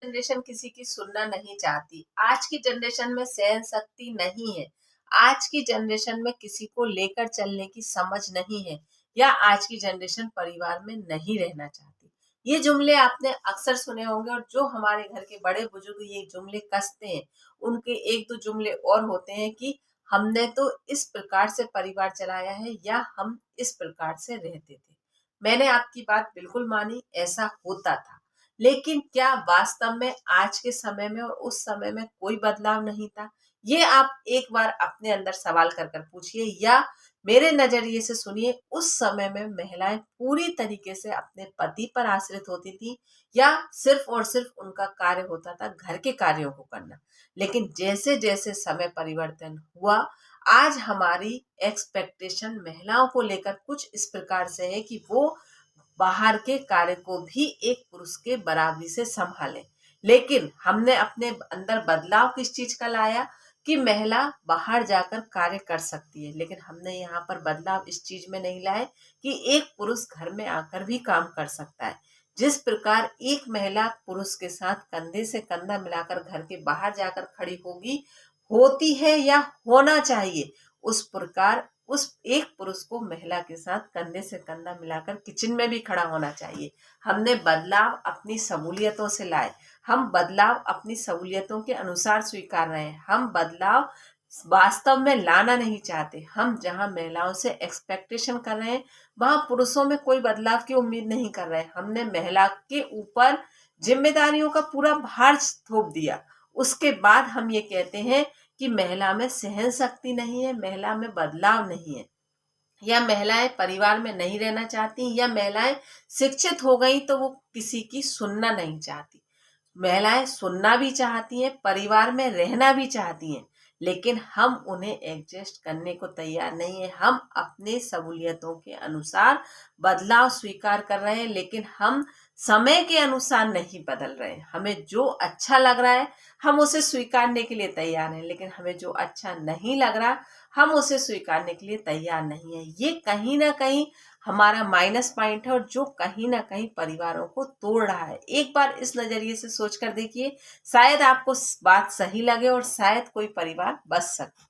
Generation किसी की सुनना नहीं चाहती। आज की जनरेशन में सहन शक्ति नहीं है। आज की जनरेशन में किसी को लेकर चलने की समझ नहीं है, या आज की जनरेशन परिवार में नहीं रहना चाहती। ये जुमले आपने अक्सर सुने होंगे, और जो हमारे घर के बड़े बुजुर्ग ये जुमले कसते हैं, उनके एक दो जुमले और होते हैं कि हमने तो इस प्रकार से परिवार चलाया है, या हम इस प्रकार से रहते थे। मैंने आपकी बात बिल्कुल मानी, ऐसा होता था। लेकिन क्या वास्तव में आज के समय में और उस समय में कोई बदलाव नहीं था? ये आप एक बार अपने अंदर सवाल कर कर पूछिए, या मेरे नजरिए से सुनिए। उस समय में महिलाएं पूरी तरीके से अपने पति पर आश्रित होती थी, या सिर्फ और सिर्फ उनका कार्य होता था घर के कार्यों को करना। लेकिन जैसे जैसे समय परिवर्तन हुआ, आज हमारी एक्सपेक्टेशन महिलाओं को लेकर कुछ इस प्रकार से है कि वो बाहर के कार्य को भी एक पुरुष के बराबरी से संभाले। लेकिन हमने अपने अंदर बदलाव किस चीज का लाया कि महिला बाहर जाकर कार्य कर सकती है, लेकिन हमने यहाँ पर बदलाव इस चीज में नहीं लाए कि एक पुरुष घर में आकर भी काम कर सकता है। जिस प्रकार एक महिला पुरुष के साथ कंधे से कंधा मिलाकर घर के बाहर जाकर खड़ी होगी, होती है या होना चाहिए, उस प्रकार उस एक पुरुष को महिला के साथ कंधे से कंधा मिलाकर किचन में भी खड़ा होना चाहिए। हमने बदलाव अपनी सहूलियतों से लाए। हम बदलाव अपनी सहूलियतों के अनुसार स्वीकार रहे हैं। हम बदलाव वास्तव में लाना नहीं चाहते। हम जहां महिलाओं से एक्सपेक्टेशन कर रहे हैं, वहां पुरुषों में कोई बदलाव की उम्मीद नहीं कर रहे हैं। हमने महिला के ऊपर जिम्मेदारियों का पूरा भार थोप दिया। उसके बाद हम ये कहते हैं कि महिला में सहन शक्ति नहीं है, महिला में बदलाव नहीं है, या महिलाएं परिवार में नहीं रहना चाहती, या महिलाएं शिक्षित हो गई तो वो किसी की सुनना नहीं चाहती। महिलाएं सुनना भी चाहती हैं, परिवार में रहना भी चाहती हैं, लेकिन हम उन्हें एडजस्ट करने को तैयार नहीं है। हम अपने सहूलियतों के अनुसार बदलाव स्वीकार कर रहे हैं, लेकिन हम समय के अनुसार नहीं बदल रहे हैं। हमें जो अच्छा लग रहा है हम उसे स्वीकारने के लिए तैयार हैं, लेकिन हमें जो अच्छा नहीं लग रहा हम उसे स्वीकारने के लिए तैयार नहीं है। ये कहीं ना कहीं हमारा माइनस पॉइंट है, और जो कहीं ना कहीं परिवारों को तोड़ रहा है। एक बार इस नजरिए से सोच कर देखिए, शायद आपको बात सही लगे और शायद कोई परिवार बच सके।